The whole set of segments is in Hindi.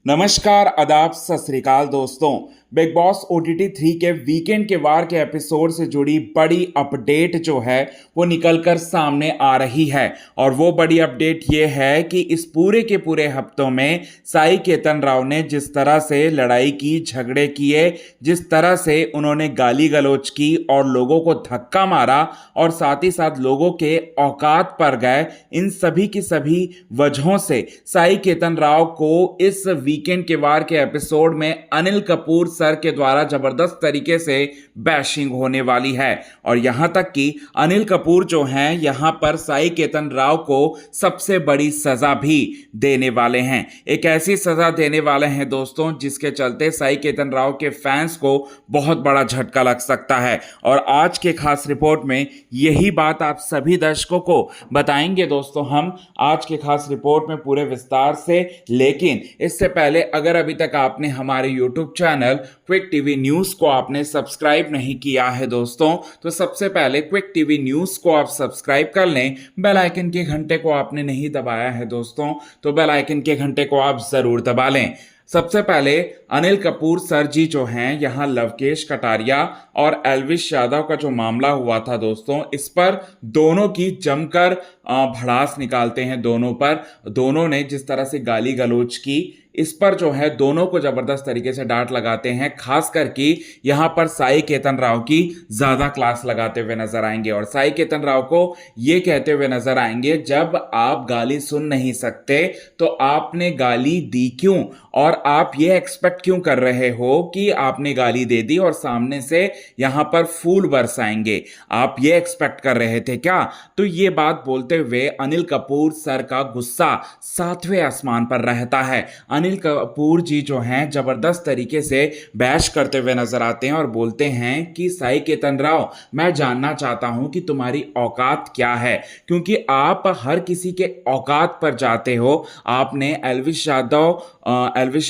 नमस्कार, आदाब, सत श्री अकाल दोस्तों। बिग बॉस OTT 3 के वीकेंड के वार के एपिसोड से जुड़ी बड़ी अपडेट जो है वो निकलकर सामने आ रही है। और वो बड़ी अपडेट ये है कि इस पूरे के पूरे हफ्तों में साई केतन राव ने जिस तरह से लड़ाई की, झगड़े किए, जिस तरह से उन्होंने गाली गलौज की और लोगों को धक्का मारा और साथ ही साथ लोगों के औकात पर गए, इन सभी की सभी वजहों से साई केतन राव को इस वीकेंड के वार के एपिसोड में अनिल कपूर सर के द्वारा जबरदस्त तरीके से बैशिंग होने वाली है। और यहां तक कि अनिल कपूर जो हैं यहां पर साई केतन राव को सबसे बड़ी सजा भी देने वाले हैं। एक ऐसी सजा देने वाले हैं दोस्तों जिसके चलते साई केतन राव के फैंस को बहुत बड़ा झटका लग सकता है। और आज के खास रिपोर्ट में यही बात आप सभी दर्शकों को बताएंगे दोस्तों, हम आज के खास रिपोर्ट में पूरे विस्तार से। लेकिन इससे पहले अगर अभी तक आपने हमारे YouTube channel quick TV news को आपने सब्सक्राइब नहीं किया है दोस्तों, तो सबसे पहले क्विक टीवी न्यूज को आप सब्सक्राइब कर लें। बेल आइकन के घंटे को आपने नहीं दबाया है दोस्तों, तो बेल आइकन के घंटे को आप जरूर दबा लें। सबसे पहले अनिल कपूर सर जी जो हैं यहाँ लवकेश कटारिया और एल्विश यादव का जो मामला हुआ था दोस्तों, इस पर दोनों की जमकर भड़ास निकालते हैं। दोनों ने जिस तरह से गाली गलौज की, इस पर जो है दोनों को जबरदस्त तरीके से डांट लगाते हैं। खास करके यहां पर साई केतन राव की ज्यादा क्लास लगाते हुए नजर आएंगे और साई केतन राव को यह कहते हुए नजर आएंगे, जब आप गाली सुन नहीं सकते तो आपने गाली दी क्यों, और आप ये एक्सपेक्ट क्यों कर रहे हो कि आपने गाली दे दी और सामने से यहां पर फूल बरसाएंगे। आप ये एक्सपेक्ट कर रहे थे क्या? तो ये बात बोलते हुए अनिल कपूर सर का गुस्सा 7वें आसमान पर रहता है। अनिल कपूर जी जो हैं जबरदस्त तरीके से बैश करते हुए नजर आते हैं और बोलते हैं कि साई केतन राव, मैं जानना चाहता हूं कि तुम्हारी औकात क्या है, क्योंकि आप हर किसी के औकात पर जाते हो। आपने एल्विश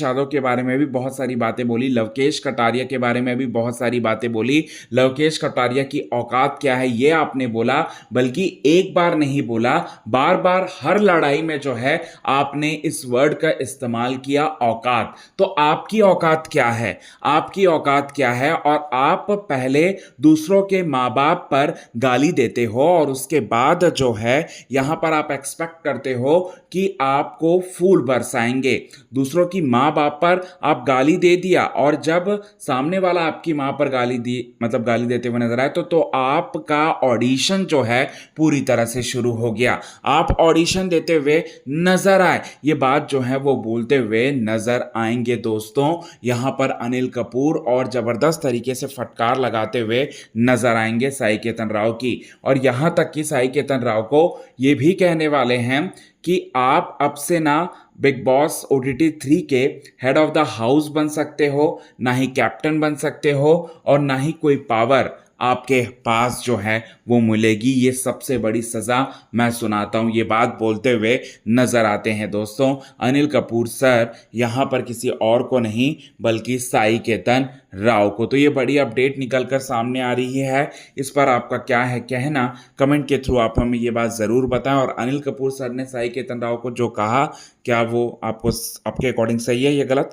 यादव के बारे में भी बहुत सारी बातें बोली, लवकेश कटारिया के बारे में भी बहुत सारी बातें बोली। लवकेश कटारिया की औकात क्या है ये आपने बोला, बल्कि एक बार नहीं बोला, बार बार हर लड़ाई में जो है आपने इस वर्ड का इस्तेमाल किया, औकात। तो आपकी औकात क्या है? आपकी औकात क्या है? और आप पहले दूसरों के माँ बाप पर गाली देते हो और उसके बाद जो है यहां पर आप एक्सपेक्ट करते हो कि आपको फूल बरसाएंगे। दूसरों की माँ बाप पर आप गाली दे दिया और जब सामने वाला आपकी माँ पर गाली देते हुए नजर आए तो आपका ऑडिशन जो है पूरी तरह से शुरू हो गया। आप ऑडिशन देते हुए नजर आए, ये बात जो है वो बोलते हुए नजर आएंगे दोस्तों यहां पर अनिल कपूर, और जबरदस्त तरीके से फटकार लगाते हुए नजर आएंगे साई केतन राव की। और यहां तक कि साई केतन राव को ये भी कहने वाले हैं कि आप अब से ना बिग बॉस OTT 3 के हेड ऑफ द हाउस बन सकते हो, ना ही कैप्टन बन सकते हो, और ना ही कोई पावर आपके पास जो है वो मिलेगी। ये सबसे बड़ी सजा मैं सुनाता हूं, ये बात बोलते हुए नजर आते हैं दोस्तों अनिल कपूर सर, यहां पर किसी और को नहीं बल्कि साई केतन राव को। तो ये बड़ी अपडेट निकलकर सामने आ रही है, इस पर आपका क्या है कहना, कमेंट के थ्रू आप हमें ये बात जरूर बताएं। और अनिल कपूर सर ने साई केतन राव को जो कहा, क्या वो आपके अकॉर्डिंग सही है या गलत?